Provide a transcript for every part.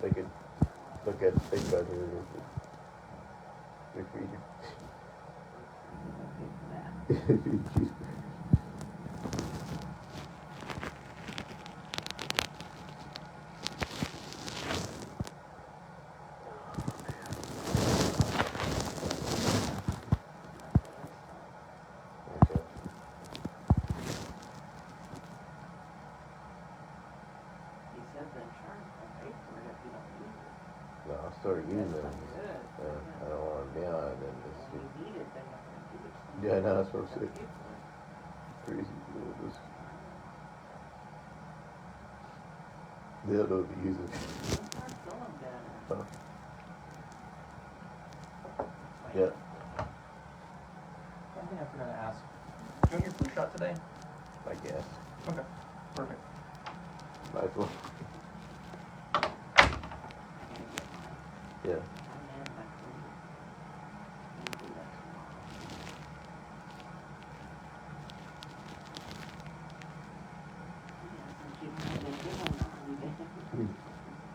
They could look at things better if we No, I'll start using it. I don't want to be on it. Yeah, I know, that's what I'm saying. Crazy. They don't know what to use it. Huh? Yeah. One thing I forgot to ask. You want your flu shot today? I guess. Okay. Perfect. Might as well. Yeah.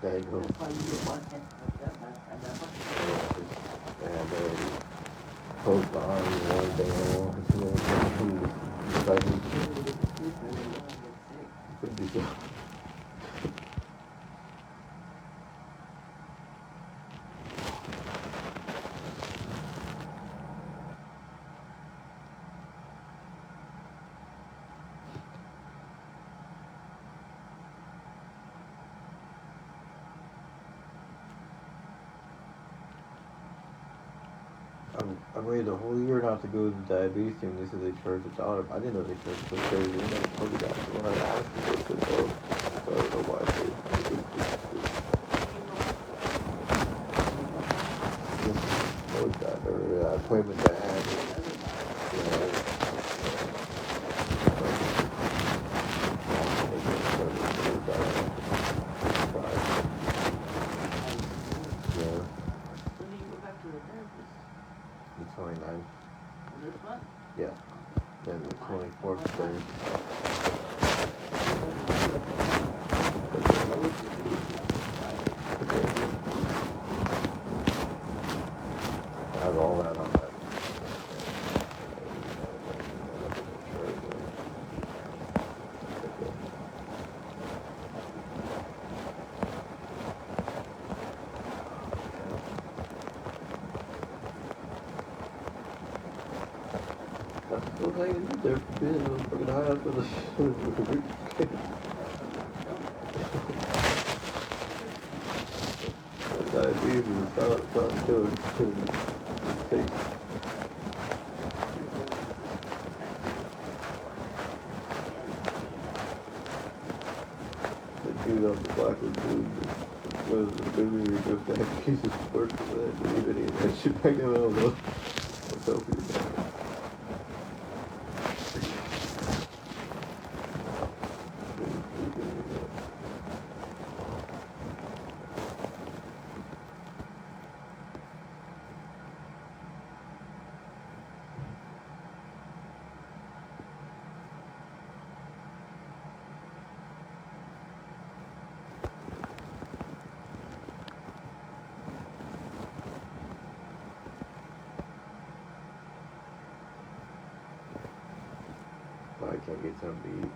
There you go. And post on one day I waited a whole year not to go to the diabetes thing. They said they charged $1. I didn't know they charged so crazy. And I told you guys when I asked them, they said no. So I don't know why they was that or appointment I had. The 29th. This month? Yeah. Then the 24th thing. I have all that on that. I'm still hanging in there for being fucking high up for the diabetes is not good. The dude on the black dude goes to the movie where he goes back, he's just working for that dude, and he that shit back in the middle of the selfie. I can't get something to eat.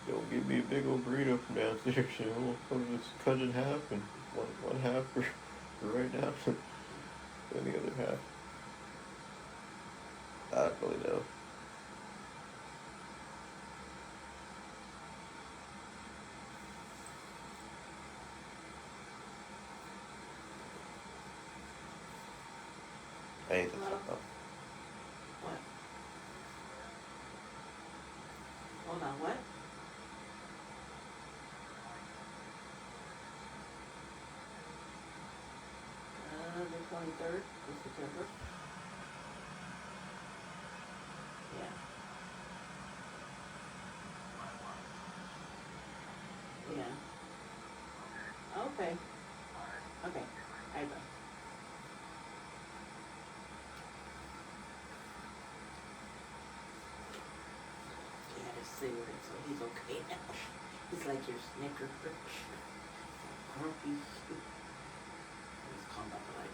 Don't give me a big old burrito from downstairs. We'll just cut it in half and one half for right now, and the other half. I don't really know. Anything. Hello? Oh. What? Hold on, what? The 23rd of September. Yeah. Yeah. Okay. Okay. I will. He had a cigarette, so he's okay now. He's like your Snicker. Grumpy. He's calm about the light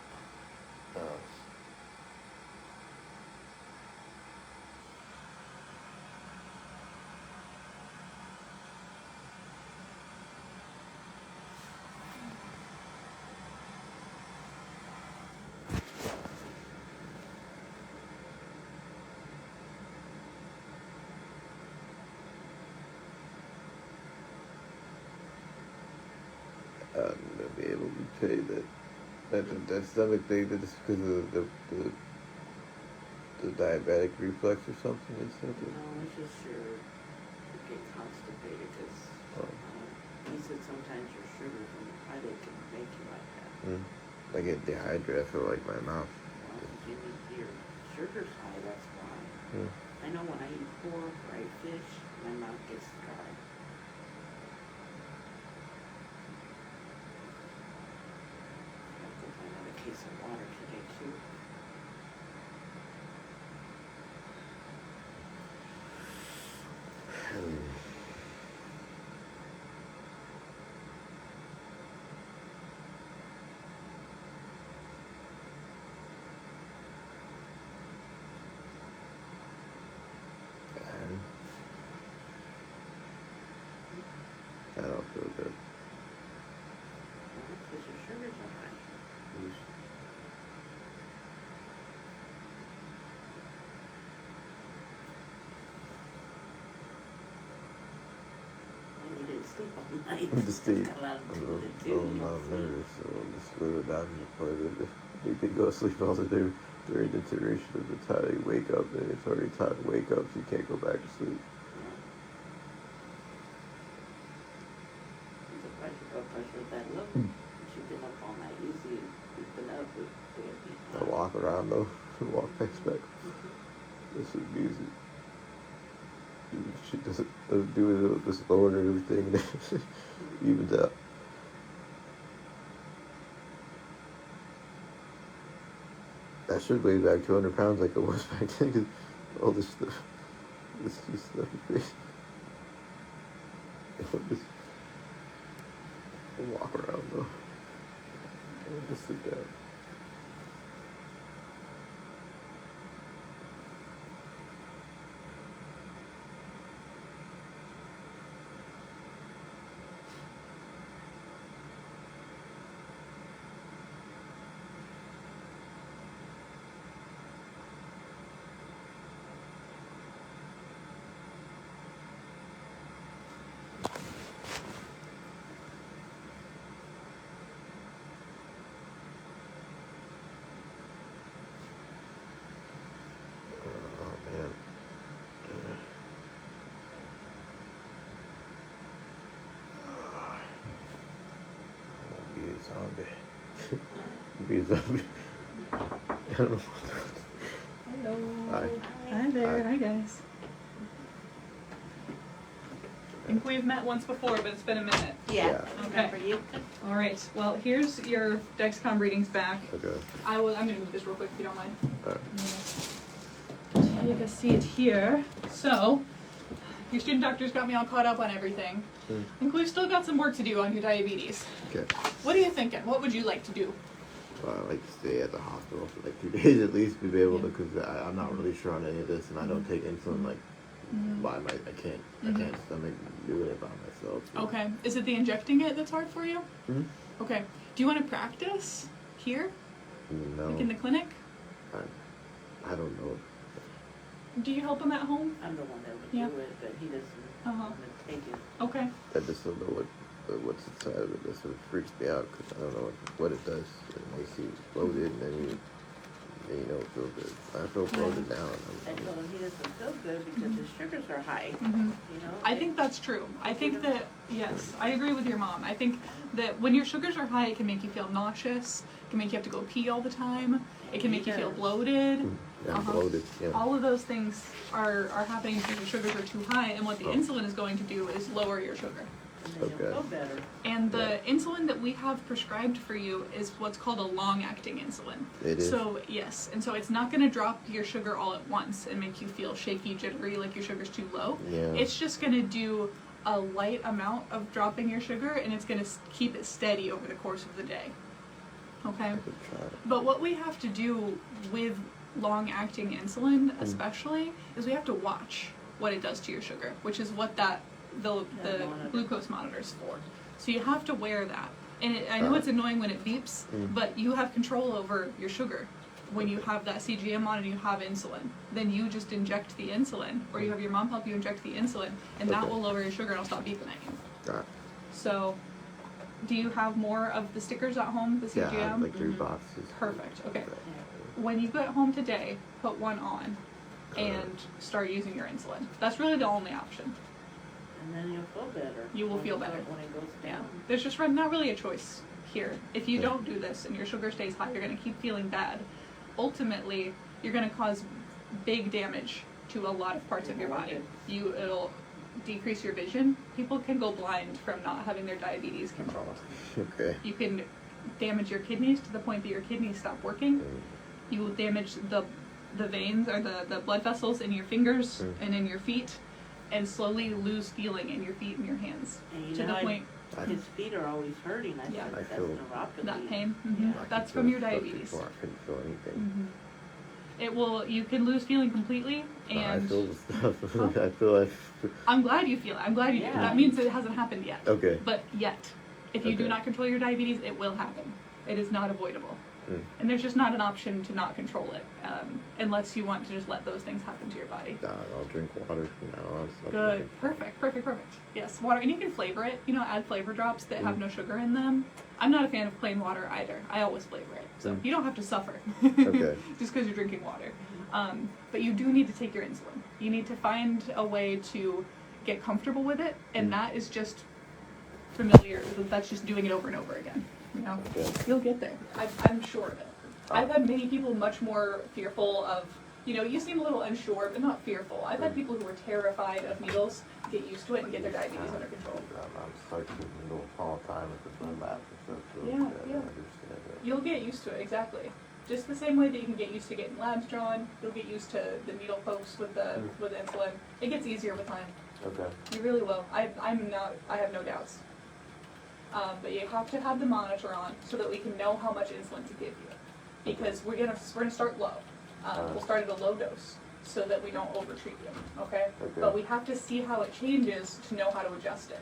bulb. Oh. I'm gonna be able to pay that stomach thing that's because of the diabetic reflux or something or something. No, it's just you get constipated because Oh. he said sometimes your sugars and your headache can make you like that. I get dehydrated. I feel like my mouth. Well, if you need your sugar's high, that's why. Mm. I know when I eat pork or I eat fish, my mouth gets dry. I have to go find another case of water today too. I don't feel good. Well, that's because your sugars are high. And you didn't sleep all night. I'm just That's got a lot to do with it too. I'm not nervous, so I'm just go to the doctor's appointment. You can go to sleep all the day during the duration of the time you wake up, and it's already time to wake up, so you can't go back to sleep. I'm surprised your blood pressure is that low. You've been up all night. Usually you've been up with I walk around though, walk past back. Listen to music. She doesn't do this lower and everything, evens out. I should weigh back 200 pounds like I was back then, 'cause all this stuff, this stuff is big. Just walk around though. I'll just sit down. Oh man. Be a zombie. Be a zombie. I don't know. Hello. Hi. Hi there. Hi. Hi, guys. I think we've met once before, but it's been a minute. Yeah. Okay. Remember you? All right. Well, here's your Dexcom readings back. Okay. I'm going to move this real quick if you don't mind. Alright. Take a seat here. So, your student doctor's got me all caught up on everything. I think we've still got some work to do on your diabetes. Okay. What are you thinking? What would you like to do? Well, I like to stay at the hospital for like 2 days at least to be able to, Yeah. because I'm not really sure on any of this, and I don't take insulin like by my. I can't stomach doing it by myself. So. Okay. Is it the injecting it that's hard for you? Hmm? Okay. Do you want to practice here, No. like in the clinic? I don't know. Do you help him at home? I'm the one that would Yeah. do it, but he doesn't Uh-huh. want to take it. Okay. I just don't know what's inside of it. That's what freaks me out, because I don't know what it does. It makes you bloated, and then you then you don't feel good. I feel bloated now. I told him he doesn't feel good because his sugars are high, Mhm. you know? I think that's true. I think that, yes, I agree with your mom. I think that when your sugars are high, it can make you feel nauseous. It can make you have to go pee all the time. It can make you feel bloated. Yeah, I'm Uh-huh. bloated. Yeah. All of those things are happening because your sugars are too high, and what the insulin is going to do is lower your sugar. And then you'll Okay. feel better. And the insulin that we have prescribed for you is what's called a long-acting insulin. It is? So, yes, and so it's not going to drop your sugar all at once and make you feel shaky, jittery, like your sugar's too low. Yeah. It's just going to do a light amount of dropping your sugar, and it's going to keep it steady over the course of the day. Okay? I could try it. But what we have to do with long-acting insulin, especially, is we have to watch what it does to your sugar, which is what the monitor. glucose monitor is for. So you have to wear that. And I know it's annoying when it beeps, but you have control over your sugar. When you have that CGM on and you have insulin, then you just inject the insulin, or you have your mom help you inject the insulin, and that Okay. will lower your sugar and it'll stop beeping at you. Got it. So, do you have more of the stickers at home, the Yeah, I CGM? have like 3 boxes. Perfect, okay. Yeah. When you get home today, put one on and start using your insulin. That's really the only option. And then you'll feel better. You will when feel it better. goes- When it goes Yeah. down. There's just not really a choice here. If you don't do this and your sugar stays high, you're going to keep feeling bad. Ultimately, you're going to cause big damage to a lot of parts of your body. It'll decrease your vision. People can go blind from not having their diabetes controlled. Okay. You can damage your kidneys to the point that your kidneys stop working. You will damage the veins or the blood vessels in your fingers and in your feet, and slowly lose feeling in your feet and your hands And you to know, the point his feet are always hurting. I Yeah. said, I that's feel neuropathy. that pain. Mhm. Yeah. I could That's feel from your stuff diabetes. before I couldn't feel anything. You can lose feeling completely, I and feel the stuff. I feel like. I'm glad you feel it. I'm glad you do. Yeah. That means it hasn't happened yet. Okay. But yet, if you do Okay. not control your diabetes, it will happen. It is not avoidable. And there's just not an option to not control it, unless you want to just let those things happen to your body. I'll drink water from now on. So Good. Perfect. Yes, water. And you can flavor it. Add flavor drops that have no sugar in them. I'm not a fan of plain water either. I always flavor it. So you don't have to suffer. Okay. Just because you're drinking water. But you do need to take your insulin. You need to find a way to get comfortable with it, and that is just familiar. That's just doing it over and over again. Okay. You'll get there. I'm sure of it. I've had many people much more fearful of, you seem a little unsure, but not fearful. I've had people who were terrified of needles get used to it and get their diabetes under control. I'm starting to get needles all the time with my lap and stuff. So Yeah, I yeah. understand that. You'll get used to it, exactly. Just the same way that you can get used to getting labs drawn, you'll get used to the needle pokes with insulin. It gets easier with time. Okay. You really will. I have no doubts. But you have to have the monitor on so that we can know how much insulin to give you. Because we're gonna start low. We'll start at a low dose so that we don't overtreat you. Okay? Okay. But we have to see how it changes to know how to adjust it.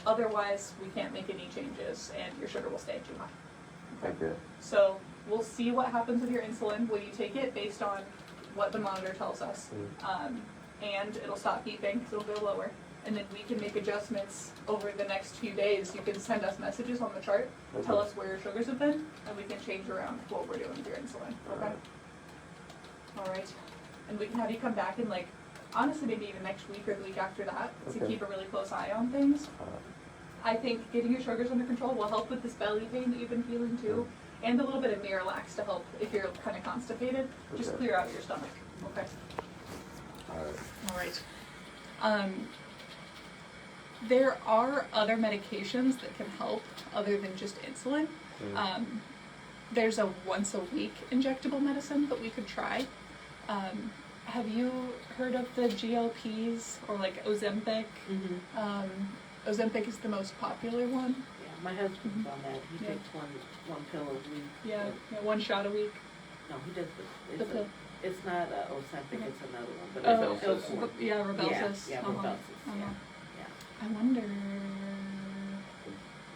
Otherwise, we can't make any changes, and your sugar will stay too high. Okay. So we'll see what happens with your insulin when you take it based on what the monitor tells us. And it'll stop beeping because it'll go lower. And then we can make adjustments over the next few days. You can send us messages on the chart, tell Okay. us where your sugars have been, and we can change around what we're doing with your insulin. Okay? Alright. And we can have you come back in honestly maybe even next week or the week after that to Okay. keep a really close eye on things. I think getting your sugars under control will help with this belly pain that you've been feeling too, and a little bit of Miralax to help if you're kind of constipated. Just Okay. clear out your stomach. Okay. Alright. All right. There are other medications that can help other than just insulin. There's a once a week injectable medicine that we could try. Have you heard of the GLPs or Ozempic? Ozempic is the most popular one. Yeah, my husband's on that. He Yeah. takes one pill a week. Yeah, one shot a week. No, he does The pill. It's not Ozempic, it's another one, but Oh, it's Elcor. yeah, Rybelsus. Yeah, Uh-huh. Rybelsus, Uh-huh. yeah. I wonder.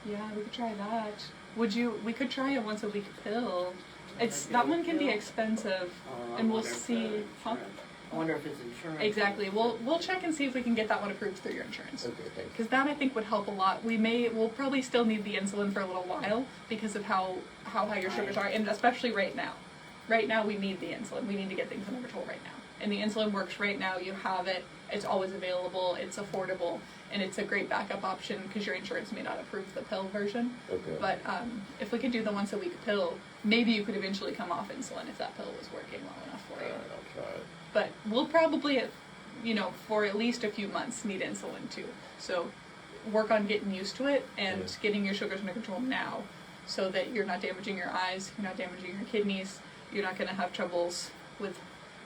Yeah, we could try that. We could try a once a week pill. That one can be expensive, Oh, I and we'll wonder if see. the Huh? insurance- I wonder if it's insurance. Exactly. We'll check and see if we can get that one approved through your insurance. Okay, thanks. Because that I think would help a lot. We'll probably still need the insulin for a little while because of how high your sugars are, and especially right now. right now we need the insulin. We need to get things under control right now. And the insulin works right now. You have it. It's always available. It's affordable, and it's a great backup option because your insurance may not approve the pill version. Okay. But if we could do the once a week pill, maybe you could eventually come off insulin if that pill was working well enough for you. Alright, I'll try it. But we'll probably, for at least a few months need insulin too. So work on getting used to it and Yeah. getting your sugars under control now so that you're not damaging your eyes, you're not damaging your kidneys, you're not going to have troubles with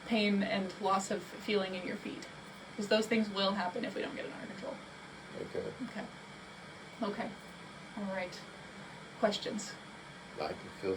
pain and loss of feeling in your feet. Because those things will happen if we don't get it under control. Okay. Okay. All right. Questions? I can feel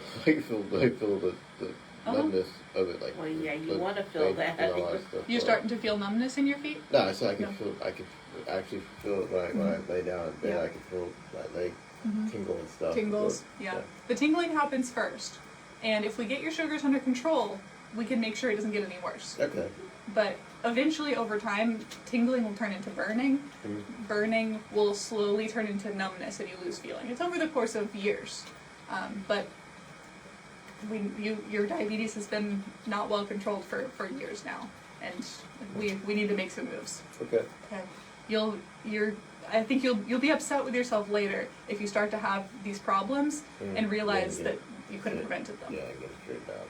the numbness of it, like. Well, yeah, you the wanna feel pain that. and all that stuff. You're starting to feel numbness in your feet? No, I said I No. can actually feel it when I lay down in bed. Yeah. I can feel my leg Mhm. tingle and stuff. Tingles, yeah. The tingling happens first. And if we get your sugars under control, we can make sure it doesn't get any worse. Okay. But eventually, over time, tingling will turn into burning. Mhm. Burning will slowly turn into numbness, and you lose feeling. It's over the course of years. But your diabetes has been not well controlled for years now, and we need to make some moves. Okay. Okay. I think you'll be upset with yourself later if you start to have these problems and realize Yeah, that you could have prevented them. Yeah, I get it straightened out.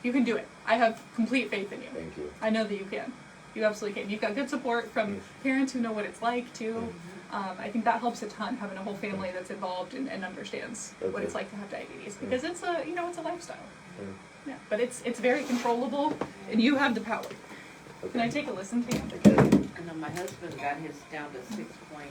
You can do it. I have complete faith in you. Thank you. I know that you can. You absolutely can. You've got good support from parents who know what it's like too. I think that helps a ton, having a whole family that's involved and understands what Okay. it's like to have diabetes, because it's a it's a lifestyle. Mm. Yeah, but it's very controllable, and you have the power. Can I take a listen to you? Okay. I know my husband got his down to 6 point,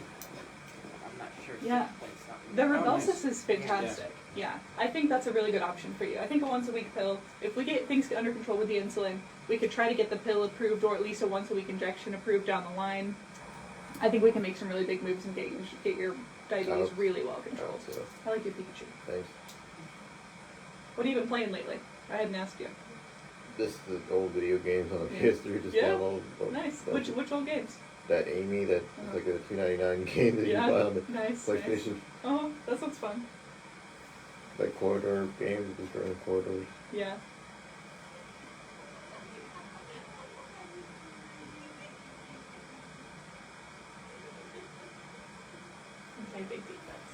I'm not sure, 6 Yeah. point something. The Oh, nice. Rybelsus is fantastic. Yeah, I think that's a really good option for you. I think a once a week pill, if we get things under control with the insulin, we could try to get the pill approved, or at least a once a week injection approved down the line. I think we can make some really big moves and get your diabetes Oh. really well controlled. Oh, so, I like your Pikachu. thanks. What have you been playing lately? I hadn't asked you. This the old video games on the Yeah. PS3 just Yeah. downloaded. Nice. That- Which old games? That Amy, that is like a $2.99 game that you buy on the Nice. PlayStation. Oh, that sounds fun. Like corridor games, just running corridors. Yeah. Okay, big defense.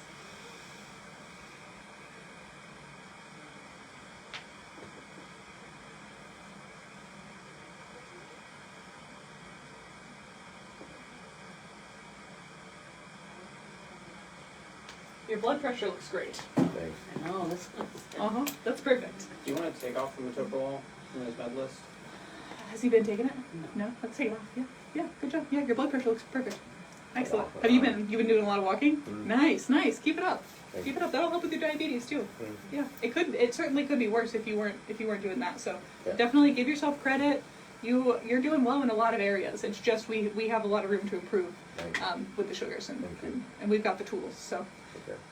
Your blood pressure looks great. Thanks. I know, this one's. That's perfect. Do you want to take off the metoprolol from his med list? Has he been taking it? No. No? Let's take it off. Yeah. Yeah, good job. Yeah, your blood pressure looks perfect. Excellent. Have you been doing a lot of walking? Mm. Nice. Keep it up. Thank Keep you. it up. That'll help with your diabetes too. Mm. Yeah. It certainly could be worse if you weren't doing that. So Yeah. definitely give yourself credit. You're doing well in a lot of areas. It's just we have a lot of room to improve Thank you. with the sugars Thank you. and we've got the tools. So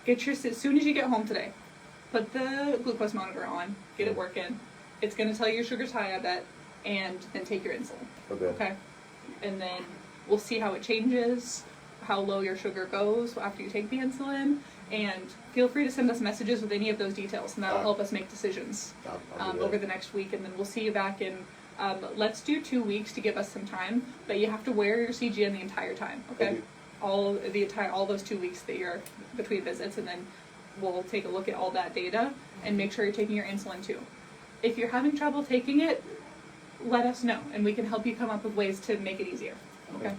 Okay. as soon as you get home today, put the glucose monitor on, get it Mm. working. It's going to tell you your sugar's high, I bet, and then take your insulin. Okay. And then we'll see how it changes, how low your sugar goes after you take the insulin, and feel free to send us messages with any of those details, and that'll help us make decisions I'll do that. over the next week, and then we'll see you back in. Let's do 2 weeks to give us some time, but you have to wear your CGM the entire time. Okay. Okay. All those 2 weeks that you're between visits, and then we'll take a look at all that data and make sure you're taking your insulin too. If you're having trouble taking it, let us know, and we can help you come up with ways to make it easier. Okay.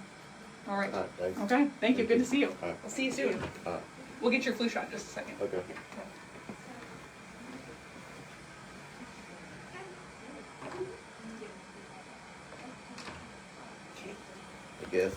All right. Alright, thanks. Okay. Thank you. Good to see you. Alright. I'll see you soon. Alright, We'll get your flu shot in just a second. okay. I guess.